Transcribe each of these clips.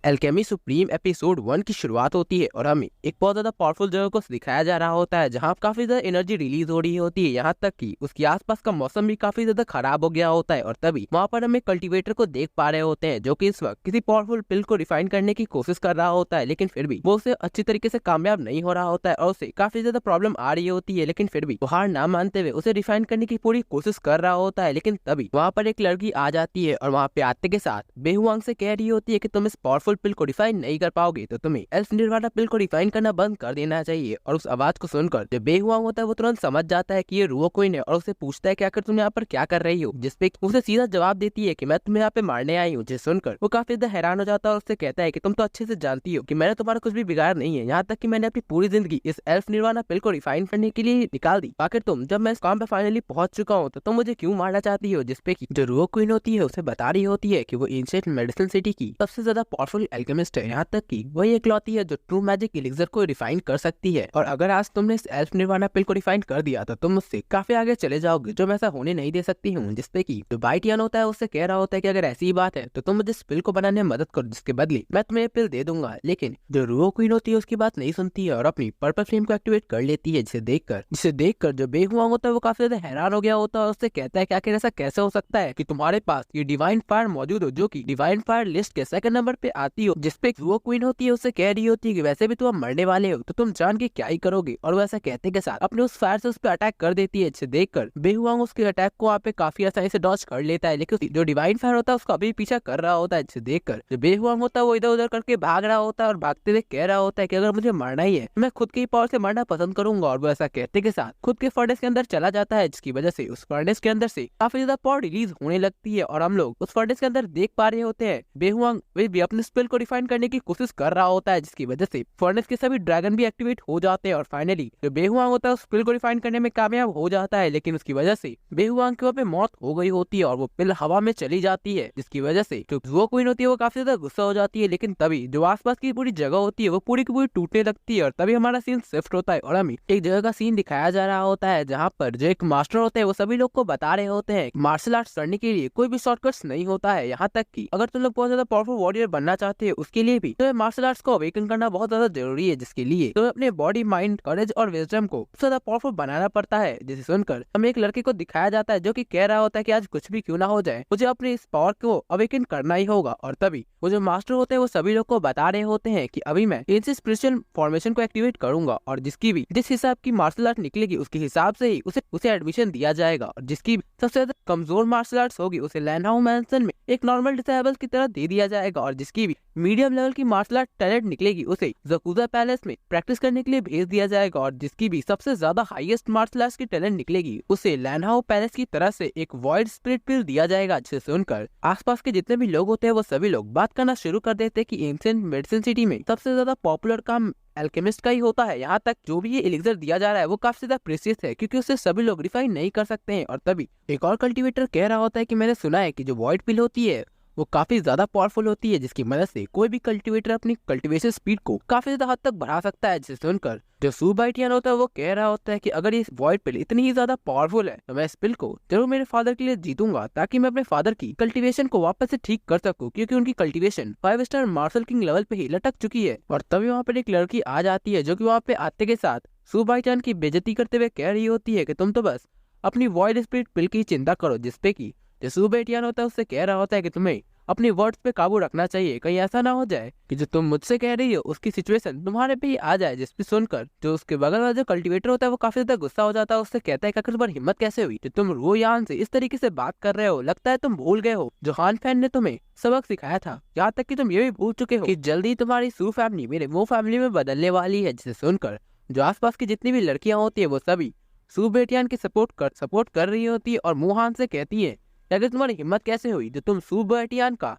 Alchemy supreme episode 1 की शुरुआत होती है और हमें एक बहुत ज्यादा पावरफुल जगह को दिखाया जा रहा होता है जहाँ काफी ज्यादा एनर्जी रिलीज हो रही होती है। यहाँ तक कि उसके आसपास का मौसम भी काफी ज्यादा खराब हो गया होता है और तभी वहाँ पर हम एक कल्टीवेटर को देख पा रहे होते हैं जो कि इस वक्त किसी पावरफुल पिल को रिफाइन करने की कोशिश कर रहा होता है, लेकिन फिर भी वो उसे अच्छी तरीके से कामयाब नहीं हो रहा होता है और उसे काफी ज्यादा प्रॉब्लम आ रही होती है। लेकिन फिर भी वो हार ना मानते हुए उसे रिफाइन करने की पूरी कोशिश कर रहा होता है। लेकिन तभी वहाँ पर एक लड़की आ जाती है और वहाँ पे आते के साथ बेहुआंग से कह रही होती है कि तुम इस पावरफुल पिल को रिफाइन नहीं कर पाओगे तो तुम्हें एल्फ निर्वाणा पिल को रिफाइन करना बंद कर देना चाहिए। और उस आवाज को सुनकर जो बेहुआंग होता है वो तुरंत समझ जाता है कि ये रुओ क्वीन है और उसे पूछता है कि आखिर तुम यहाँ पर क्या कर रही हो, जिसपे उसे सीधा जवाब देती है कि मैं तुम्हें यहाँ पे मारने आई हूँ। जिसे सुनकर वो काफी ज्यादा हैरान हो जाता है और उससे कहता है कि तुम तो अच्छे से जानती हो कि मैंने तुम्हारा कुछ भी बिगाड़ नहीं है, यहाँ तक कि मैंने अपनी पूरी जिंदगी इस एल्फ निर्वाणा पिल को रिफाइन करने के लिए निकाल दी। आखिर तुम जब मैं इस काम पे फाइनली पहुंच चुका हूँ तो तुम मुझे क्यों मारना चाहती हो। जिसपे की जो रुओ क्वीन होती है उसे बता रही होती है कि वो एंशिएंट मेडिसिन सिटी की सबसे ज्यादा पावरफुल एल्केमिस्ट है, यहाँ तक कि वही इकलौती है जो ट्रू मैजिक एलिक्सर को रिफाइन कर सकती है। और अगर आज तुमने इस एल्फ निर्वाणा पिल को रिफाइन कर दिया तो तुम मुझसे काफी आगे चले जाओगे, जो मैं ऐसा होने नहीं दे सकती हूँ। जिसपे की जो बाइटियन होता है उससे कह रहा होता है कि अगर ऐसी ही बात है तो तुम मुझे इस पिल को बनाने में मदद करो, जिसके बदले मैं तुम्हें पिल दे दूंगा। लेकिन जो रुओ क्वीन होती है उसकी बात नहीं सुनती है और अपनी पर्पल फ्लेम को एक्टिवेट कर लेती है, जिसे देखकर जो बेहुआंग होता है वो काफी ज्यादा हैरान हो गया होता है और उससे कहता है कि आखिर ऐसा कैसे हो सकता है कि तुम्हारे पास ये डिवाइन फायर मौजूद हो जो कि डिवाइन फायर लिस्ट के सेकंड नंबर पे आती हो। जिसपे रुओ क्वीन होती है उससे कह रही होती है कि वैसे भी तुम मरने वाले हो तो तुम जान के क्या ही करोगे। और वो ऐसा कहते के साथ अपने उस फायर से उस पर अटैक कर देती है, जिसे देखकर बेहुआंग उसके अटैक को वहाँ पे काफी आसानी से डॉज कर लेता है। लेकिन जो डिवाइन फायर होता है उसका अभी पीछा कर रहा होता है, जिसे देखकर जो बेहुआंग होता है वो इधर उधर करके भाग रहा होता है और भागते हुए कह रहा होता है कि अगर मुझे मारना ही है मैं खुद के ही पावर से मरना पसंद करूंगा। और वो ऐसा कहते के साथ खुद के फर्नेस के अंदर चला जाता है, जिसकी वजह से उस फर्नेस के अंदर से काफी ज्यादा पावर रिलीज होने लगती है और हम लोग उस फर्नेस के अंदर देख पा रहे होते हैं बेहुआंग वे भी अपने स्पेल को रिफाइन करने की कोशिश कर रहा होता है, जिसकी वजह से फर्नेस के सभी ड्रैगन भी एक्टिवेट हो जाते हैं और फाइनली जो बेहुआंग होता है उस पिल को रिफाइन करने में कामयाब हो जाता है। लेकिन उसकी वजह से बेहुआंग के वहाँ पे मौत हो गई होती है और वो पिल हवा में चली जाती है, जिसकी वजह से जो रुओ क्वीन होती है वो काफी ज्यादा गुस्सा हो जाती है। लेकिन तभी जो आसपास की पूरी जगह होती है वो पूरी की पूरी टूटने लगती है और तभी हमारा सीन शिफ्ट होता है और हमें एक जगह का सीन दिखाया जा रहा होता है जहाँ पर जो एक मास्टर होते हैं वो सभी लोग को बता रहे होते हैं मार्शल आर्ट्स करने के लिए कोई भी शॉर्टकट्स नहीं होता है। यहाँ तक कि अगर तुम लोग बहुत ज्यादा पावरफुल वॉरियर बनना चाहते हो उसके लिए भी तो मार्शल आर्ट्स को अवेकन करना बहुत ज्यादा जरूरी है, जिसके लिए तो अपने बॉडी माइंड करेज और विजडम को ज्यादा पावरफुल बनाना पड़ता है। जिसे सुनकर हमें एक लड़के को दिखाया जाता है जो कि कह रहा होता है कि आज कुछ भी क्यों ना हो जाए मुझे अपने इस पावर को अवेकन करना ही होगा। और तभी वो जो मास्टर होते हैं वो सभी लोग को बता रहे होते हैं कि अभी मैं एंशिएंट स्पिरिचुअल फॉर्मेशन को एक्टिवेट करूंगा और जिसकी भी जिस हिसाब की मार्शल आर्ट निकलेगी उसके हिसाब से ही उसे एडमिशन दिया जाएगा और जिसकी सबसे ज्यादा कमजोर मार्शल आर्ट्स होगी उसे लैनहाउ मैंसन में एक नॉर्मल डिसेबल की तरह दे दिया जाएगा और जिसकी भी मीडियम लेवल की मार्शल आर्ट टैलेंट निकलेगी उसे ज़कूज़ा पैलेस में प्रैक्टिस करने के लिए भेज दिया जाएगा और जिसकी भी सबसे ज्यादा हाईएस्ट मार्शल आर्ट्स की टैलेंट निकलेगी उसे लैनहाउ पैलेस की तरह से एक वॉइड स्पिरिट पिल दिया जाएगा। जिसे सुनकर आसपास के जितने भी लोग होते हैं वो सभी लोग बात करना शुरू कर देते हैं कि एंशिएंट मेडिसिन सिटी में सबसे ज्यादा पॉपुलर काम एल्केमिस्ट का ही होता है। यहाँ तक जो भी ये एलिक्सर दिया जा रहा है वो काफी ज्यादा प्रेशियस है क्योंकि उससे सभी लोग रिफाइन नहीं कर सकते हैं। और तभी एक और कल्टीवेटर कह रहा होता है कि मैंने सुना है कि जो वॉइड पिल होती है वो काफी ज्यादा पावरफुल होती है, जिसकी मदद से कोई भी कल्टीवेटर अपनी कल्टीवेशन स्पीड को काफी ज्यादा हद तक बढ़ा सकता है। जिसे सुनकर जो सुबाइटियन होता है वो कह रहा होता है कि अगर ये वॉइड पिल इतनी ही ज्यादा पावरफुल है तो मैं इस पिल को जरूर मेरे फादर के लिए जीतूंगा ताकि मैं अपने फादर की कल्टीवेशन को वापस से ठीक कर सकूं, क्योंकि उनकी cultivation 5 star martial king level पे ही लटक चुकी है। और तभी वहाँ पर एक लड़की आ जाती है जो कि वहाँ पे आते के साथ सुबाइटियन की बेइज्जती करते हुए कह रही होती है कि तुम तो बस अपनी वॉइड स्पिरिट पिल की चिंता करो। जिसपे की जो सुबाइटियन होता है उससे कह रहा होता है कि तुम्हें अपनी वर्ड्स पे काबू रखना चाहिए, कहीं ऐसा ना हो जाए कि जो तुम मुझसे कह रही हो उसकी सिचुएशन तुम्हारे पे ही आ जाए। जिसपे सुनकर जो उसके बगल वाला जो कल्टीवेटर होता है वो काफी ज्यादा गुस्सा हो जाता है, उससे कहता है कि आखिर तुम्हारी हिम्मत कैसे हुई जो तुम रुओ यान से इस तरीके से बात कर रहे हो, लगता है तुम भूल गए हो जो हान फैन ने तुम्हें सबक सिखाया था, यहाँ तक कि तुम ये भी भूल चुके हो कि जल्दी तुम्हारी सू फैमिली मेरे वो फैमिली में बदलने वाली है। जिसे सुनकर जो आसपास की जितनी भी लड़कियां होती है वो सभी सू बेटियान की सपोर्ट कर रही होती है और मुहान से कहती है अगर तुम्हारी हिम्मत कैसे हुई जो तुम सू बेटियान का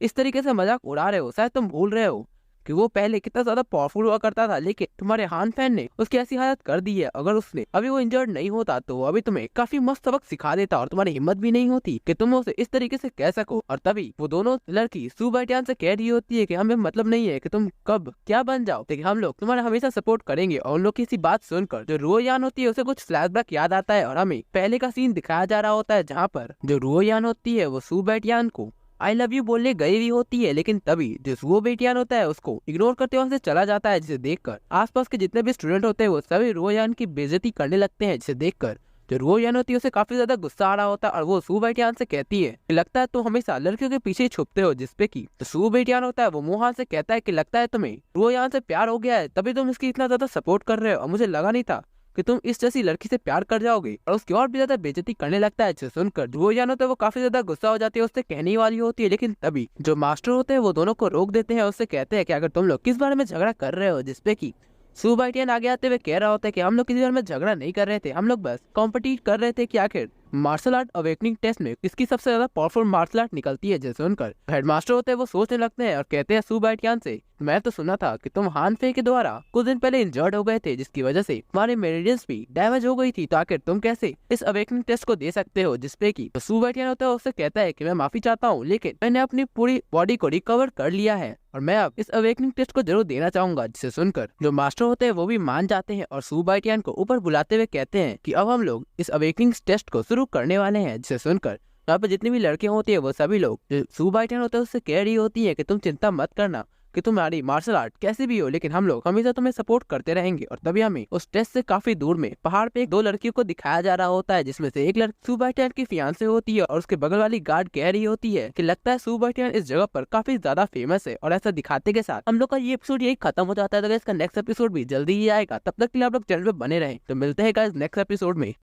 इस तरीके से मजाक उड़ा रहे हो, शायद तुम भूल रहे हो कि वो पहले कितना ज्यादा पावरफुल हुआ करता था, लेकिन तुम्हारे हान फैन ने उसकी ऐसी हालत कर दी है। अगर उसने अभी वो इंजर्ड नहीं होता तो अभी तुम्हें काफी मस्त सबक सिखा देता और तुम्हारी हिम्मत भी नहीं होती कि तुम उसे इस तरीके से कह सको। और तभी वो दोनों लड़की सुबाइटियन से कह रही होती है कि हमें मतलब नहीं है कि तुम कब क्या बन जाओ, लेकिन हम लोग तुम्हारा हमेशा सपोर्ट करेंगे। और उन लोग की इसी बात सुनकर जो रुओ यान होती है उसे कुछ फ्लैशबैक याद आता है और हमें पहले का सीन दिखाया जा रहा होता है जहाँ पर जो रुओ यान होती है वो सुबाइटियन को आई लव यू बोलने गई भी होती है, लेकिन तभी जो सुओ बेटियान होता है उसको इग्नोर करते हुए वहाँ से चला जाता है, जिसे देखकर आसपास के जितने भी स्टूडेंट होते हैं वो सभी रुओयान की बेइज्जती करने लगते हैं, जिसे देखकर जो रुओयान होती है उसे काफी ज्यादा गुस्सा आ रहा होता है और वो सू बेटियान से कहती है कि लगता है तुम हमेशा लड़कियों के पीछे ही छुपते हो, जिसपे की तो सू बेटियान होता है वो मुहान से कहता है कि लगता है तुम्हें रुओयान से प्यार हो गया है, तभी तुम इसकी इतना ज्यादा सपोर्ट कर रहे हो और मुझे लगा नहीं था कि तुम इस जैसी लड़की से प्यार कर जाओगे, और उसकी और भी ज्यादा बेइज्जती करने लगता है। जिसे सुनकर जो जानो तो वो काफी ज्यादा गुस्सा हो जाती है, उससे कहने वाली होती है, लेकिन तभी जो मास्टर होते हैं वो दोनों को रोक देते हैं, उससे कहते हैं कि अगर तुम लोग किस बारे में झगड़ा कर रहे हो, जिसपे की सू बाइटियन आगे आते हुए कह रहा होता है कि हम लोग किसी बारे में झगड़ा नहीं कर रहे थे, हम लोग बस कॉम्पिटिट कर रहे थे कि आखिर मार्शल आर्ट अवेकनिंग टेस्ट में किसकी सबसे ज्यादा पावरफुल मार्शल आर्ट निकलती है। जैसे सुनकर हेडमास्टर होते हैं वो सोचने लगते हैं और कहते हैं सू बाइटियन से, मैं तो सुना था कि तुम हान फे के द्वारा कुछ दिन पहले इंजर्ड हो गए थे, जिसकी वजह से तुम्हारे मेरिडियंस भी डैमेज हो गई थी, तो आखिर तुम कैसे इस अवेकनिंग टेस्ट को दे सकते हो। जिसपे की तो सू बाइटियन होता है उससे कहता है कि मैं माफी चाहता हूँ, लेकिन मैंने अपनी पूरी बॉडी को रिकवर कर लिया है और मैं अब इस अवेकनिंग टेस्ट को जरूर देना चाहूंगा। जिसे सुनकर जो मास्टर होते हैं वो भी मान जाते हैं और सू बाइटियन को ऊपर बुलाते हुए कहते हैं कि अब हम लोग इस अवेकनिंग टेस्ट को शुरू करने वाले हैं। जिसे सुनकर यहाँ पे जितनी भी लड़कियां होती है वो सभी लोग जो सू बाइटियन होता है उससे कह रही होती है कि तुम चिंता मत करना कि तुम्हारी मार्शल आर्ट कैसी भी हो, लेकिन हम लोग हमेशा तुम्हें सपोर्ट करते रहेंगे। और तभी हमें उस टेस्ट से काफी दूर में पहाड़ पे एक दो लड़कियों को दिखाया जा रहा होता है, जिसमें से एक लड़की सू बाइटियन की फियांसे होती है और उसके बगल वाली गार्ड कह रही होती है कि लगता है सू बाइटियन इस जगह पर काफी ज्यादा फेमस है। और ऐसा दिखाते के साथ हम लोग का ये एपिसोड यही खत्म हो जाता है, तो इसका नेक्स्ट एपिसोड भी जल्दी ही आएगा। तब तक के लिए आप लोग चैनल पे बने रहें, तो मिलते हैं गाइस नेक्स्ट एपिसोड में।